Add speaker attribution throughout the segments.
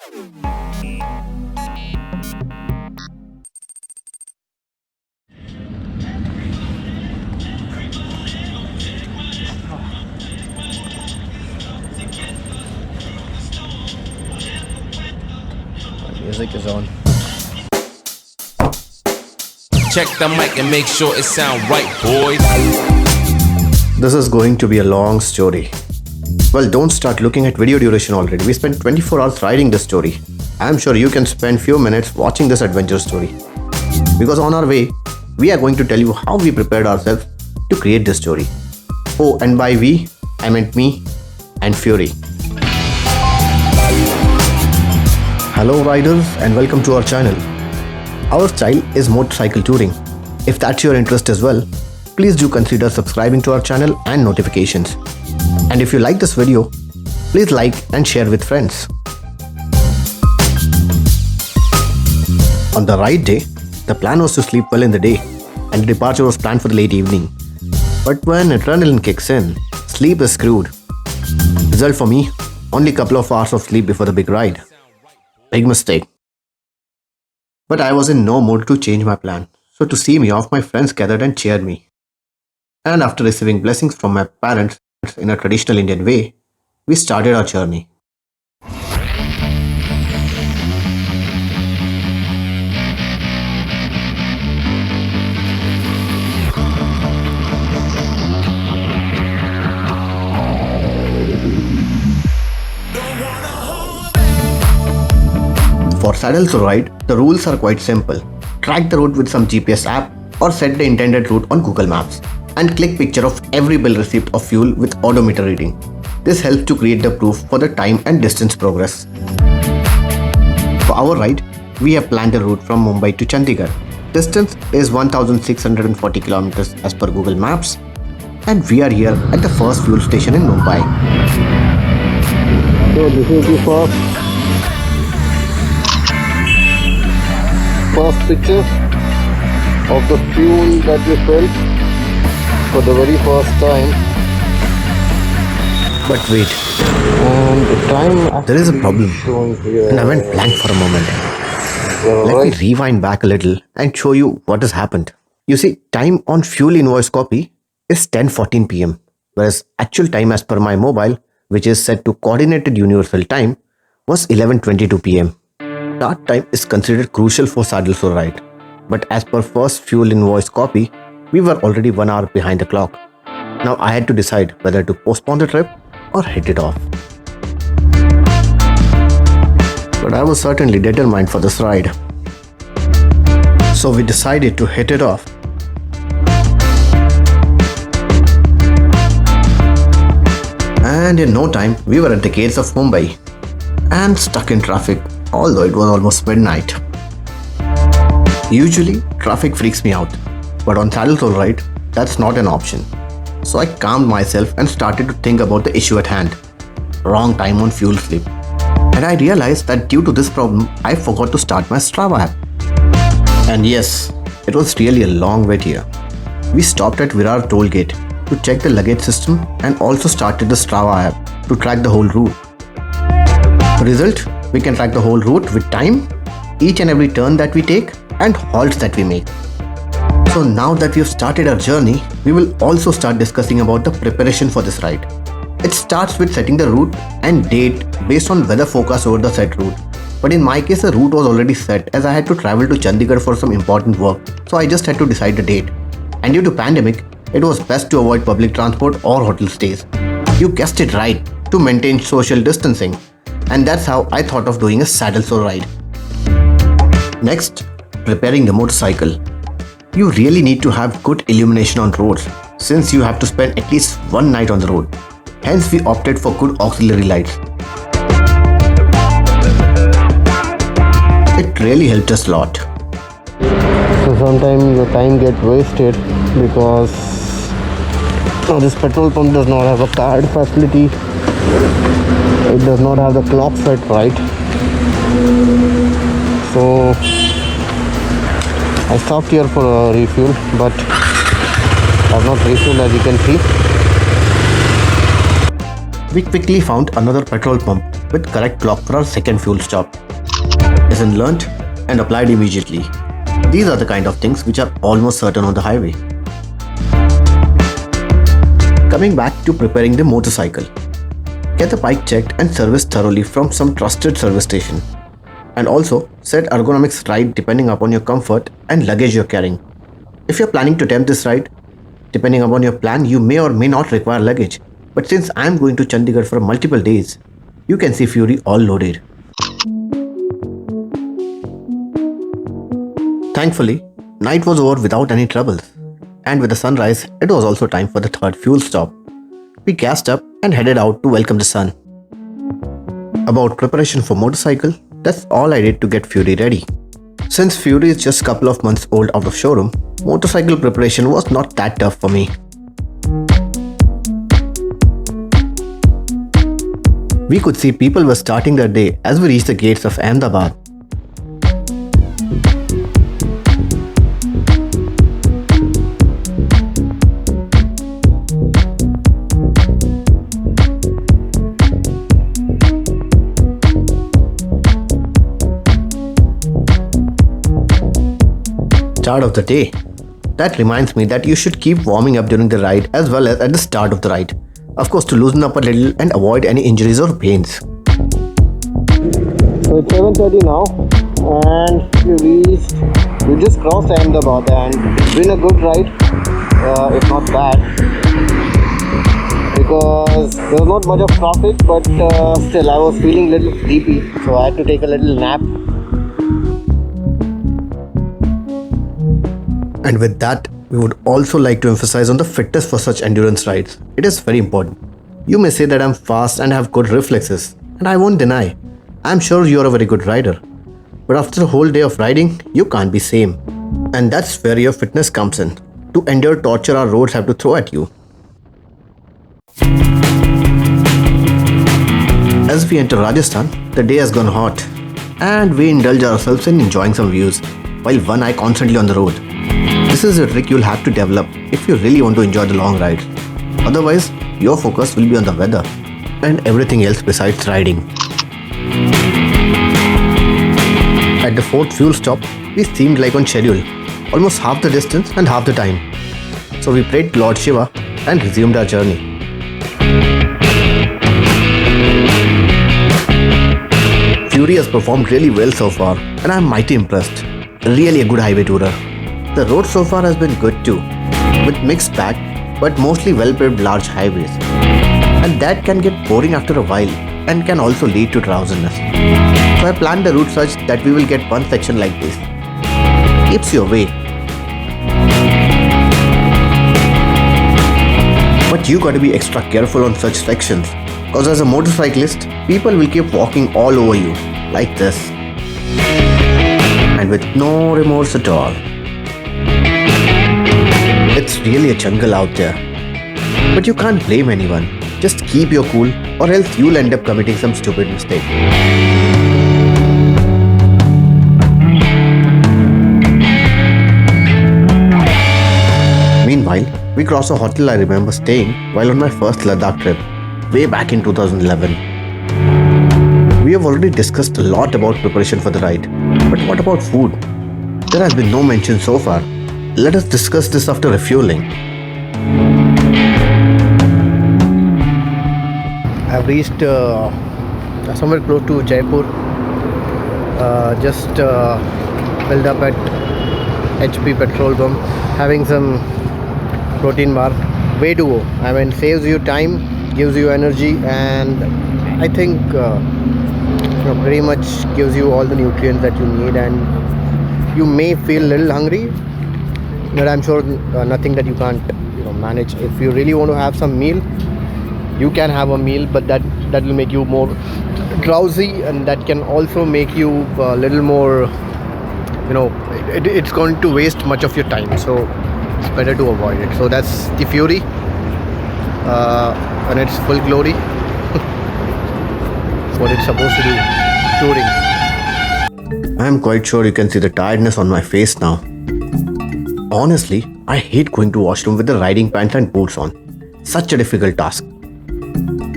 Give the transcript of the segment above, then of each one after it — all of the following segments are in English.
Speaker 1: Music is on.
Speaker 2: Check the mic and make sure it sound right, boys.
Speaker 1: This is going to be a long story. Well, don't start looking at video duration already. We spent 24 hours writing this story. I'm sure you can spend few minutes watching this adventure story. Because on our way, we are going to tell you how we prepared ourselves to create this story. Oh, and by we, I meant me and Fury. Hello riders and welcome to our channel. Our style is motorcycle touring. If that's your interest as well, please do consider subscribing to our channel and notifications. And if you like this video, please like and share with friends. On the ride day, the plan was to sleep well in the day and the departure was planned for the late evening. But when adrenaline kicks in, sleep is screwed. Result for me, only a couple of hours of sleep before the big ride. Big mistake. But I was in no mood to change my plan, so to see me off, my friends gathered and cheered me. And after receiving blessings from my parents in a traditional Indian way, we started our journey. For Saddlesore Ride, the rules are quite simple. Track the route with some GPS app or set the intended route on Google Maps and click picture of every bill receipt of fuel with odometer reading. This helps to create the proof for the time and distance progress. For our ride, we have planned a route from Mumbai to Chandigarh. Distance is 1640 kilometers as per Google Maps, and we are here at the first fuel station in Mumbai.
Speaker 3: So this is the first picture of the fuel that we filled for the very first time.
Speaker 1: But wait,
Speaker 3: And the time
Speaker 1: there is a problem,
Speaker 3: showing here.
Speaker 1: and I went blank for a moment. Let me rewind back a little and show you what has happened. You see, time on fuel invoice copy is 10:14 p.m. whereas actual time as per my mobile, which is set to coordinated universal time, was 11:22 p.m. Start time is considered crucial for Saddlesore Ride, but as per first fuel invoice copy, we were already 1 hour behind the clock. Now I had to decide whether to postpone the trip or hit it off. But I was certainly determined for this ride. So we decided to hit it off. And in no time, we were at the gates of Mumbai and stuck in traffic, although it was almost midnight. Usually, traffic freaks me out, but on Saddlesore Ride, that's not an option. So I calmed myself and started to think about the issue at hand. Wrong time on fuel slip. And I realized that due to this problem, I forgot to start my Strava app. And yes, it was really a long wait here. We stopped at Virar toll gate to check the luggage system and also started the Strava app to track the whole route. Result, we can track the whole route with time, each and every turn that we take and halts that we make. So now that we have started our journey, we will also start discussing about the preparation for this ride. It starts with setting the route and date based on weather forecast over the set route. But in my case, the route was already set as I had to travel to Chandigarh for some important work, so I just had to decide the date. And due to pandemic, it was best to avoid public transport or hotel stays. You guessed it right, to maintain social distancing. And that's how I thought of doing a Saddlesore Ride. Next, preparing the motorcycle. You really need to have good illumination on roads, since you have to spend at least one night on the road. Hence, we opted for good auxiliary lights. It really helped us a lot.
Speaker 3: So sometimes the time gets wasted because this petrol pump does not have a card facility. It does not have the clock set right. So I stopped here for a refuel, but I have not refueled, as you can see.
Speaker 1: We quickly found another petrol pump with correct clock for our second fuel stop. Lesson learnt and applied immediately. These are the kind of things which are almost certain on the highway. Coming back to preparing the motorcycle. Get the bike checked and serviced thoroughly from some trusted service station. And also set ergonomics right depending upon your comfort and luggage you're carrying. If you're planning to attempt this ride, depending upon your plan, you may or may not require luggage. But since I'm going to Chandigarh for multiple days, you can see Fury all loaded. Thankfully, night was over without any troubles. And with the sunrise, it was also time for the third fuel stop. We gassed up and headed out to welcome the sun. About preparation for motorcycle, that's all I did to get Fury ready. Since Fury is just a couple of months old out of showroom, motorcycle preparation was not that tough for me. We could see people were starting their day as we reached the gates of Ahmedabad. Start of the day. That reminds me that you should keep warming up during the ride as well as at the start of the ride. Of course, to loosen up a little and avoid any injuries or pains.
Speaker 3: So it's 7:30 now and we just crossed Ahmedabad and it's been a good ride, if not bad, because there was not much of traffic, but still I was feeling a little sleepy, so I had to take a little nap.
Speaker 1: And with that, we would also like to emphasize on the fitness for such endurance rides. It is very important. You may say that I'm fast and have good reflexes, and I won't deny. I'm sure you're a very good rider. But after a whole day of riding, you can't be same. And that's where your fitness comes in. To endure torture our roads have to throw at you. As we enter Rajasthan, the day has gone hot. And we indulge ourselves in enjoying some views, while one eye constantly on the road. This is a trick you'll have to develop if you really want to enjoy the long ride. Otherwise, your focus will be on the weather and everything else besides riding. At the fourth fuel stop, we seemed like on schedule, almost half the distance and half the time. So we prayed to Lord Shiva and resumed our journey. Fury has performed really well so far and I'm mighty impressed. Really a good highway tourer. The road so far has been good too, with mixed bag but mostly well-paved large highways. And that can get boring after a while and can also lead to drowsiness. So I planned the route such that we will get one section like this. Keeps you away. But you gotta be extra careful on such sections, cause as a motorcyclist, people will keep walking all over you, like this. And with no remorse at all. It's really a jungle out there. But you can't blame anyone. Just keep your cool or else you'll end up committing some stupid mistake. Meanwhile, we cross a hotel I remember staying while on my first Ladakh trip, way back in 2011. We have already discussed a lot about preparation for the ride, but what about food? There has been no mention so far. Let us discuss this after refueling. I've reached somewhere close to Jaipur. Just filled up at HP petrol pump, having some protein bar. Way to go. I mean, saves you time, gives you energy, and I think pretty much gives you all the nutrients that you need. And you may feel a little hungry, but I'm sure nothing that you can't manage. If you really want to have some meal, you can have a meal, but that will make you more drowsy, and that can also make you a little more, it's going to waste much of your time, so it's better to avoid it. So that's the Fury and its full glory. What it's supposed to do, touring. I'm quite sure you can see the tiredness on my face now. Honestly, I hate going to washroom with the riding pants and boots on. Such a difficult task.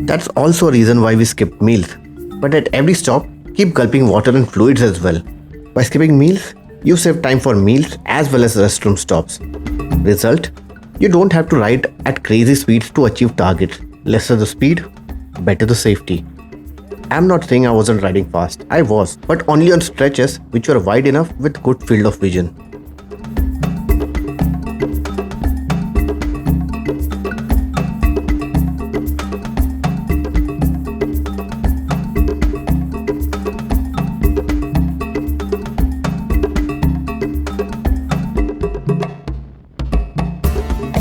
Speaker 1: That's also a reason why we skipped meals. But at every stop, keep gulping water and fluids as well. By skipping meals, you save time for meals as well as restroom stops. Result, you don't have to ride at crazy speeds to achieve targets. Lesser the speed, better the safety. I'm not saying I wasn't riding fast. I was, but only on stretches which were wide enough with good field of vision.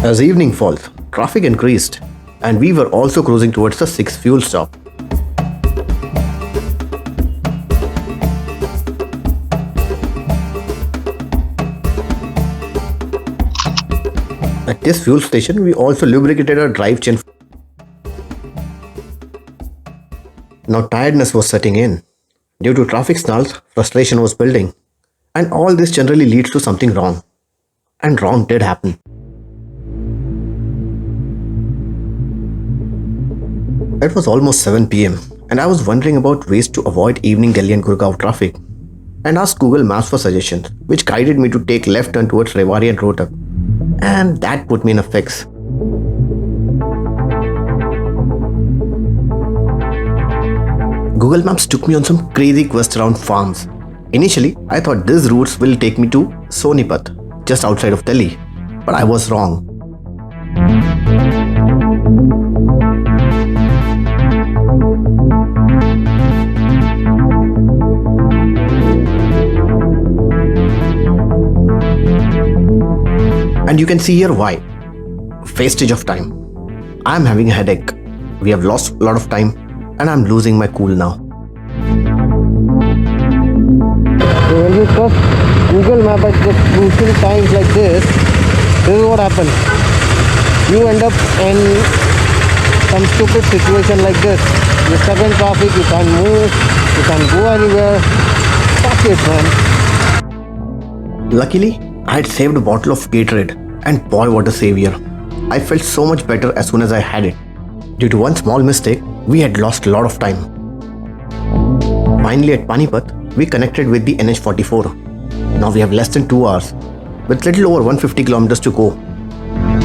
Speaker 1: As evening falls, traffic increased, and we were also cruising towards the 6th fuel stop. At this fuel station, we also lubricated our drive chain. Now tiredness was setting in. Due to traffic snarls, frustration was building. And all this generally leads to something wrong. And wrong did happen. It was almost 7 pm and I was wondering about ways to avoid evening Delhi and Gurgaon traffic and asked Google Maps for suggestions, which guided me to take left turn towards Rewari and Rohtak. And that put me in a fix. Google Maps took me on some crazy quest around farms. Initially, I thought these routes will take me to Sonipat, just outside of Delhi, but I was wrong. And you can see here why. Wastage of time. I'm having a headache. We have lost a lot of time and I'm losing my cool now.
Speaker 3: So when you trust Google Map at just crucial times like this is what happens. You end up in some stupid situation like this. You're stuck in traffic, you can't move, you can't go anywhere. Fuck it, man.
Speaker 1: Luckily, I had saved a bottle of Gatorade and boy what a savior. I felt so much better as soon as I had it. Due to one small mistake, we had lost a lot of time. Finally at Panipat, we connected with the NH44. Now we have less than 2 hours, with little over 150 kilometers to go.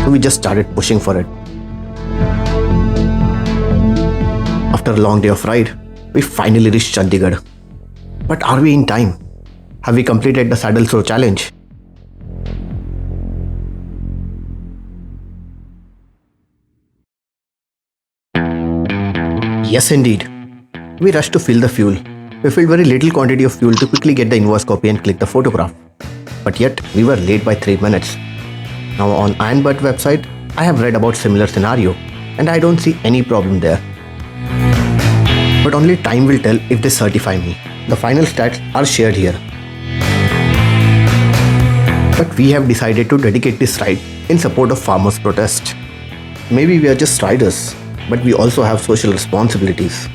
Speaker 1: So we just started pushing for it. After a long day of ride, we finally reached Chandigarh. But are we in time? Have we completed the Saddlesore challenge? Yes, indeed. We rushed to fill the fuel. We filled very little quantity of fuel to quickly get the invoice copy and click the photograph. But yet, we were late by 3 minutes. Now on Ironbird website, I have read about similar scenario and I don't see any problem there. But only time will tell if they certify me. The final stats are shared here. But we have decided to dedicate this ride in support of farmers' protest. Maybe we are just riders, but we also have social responsibilities.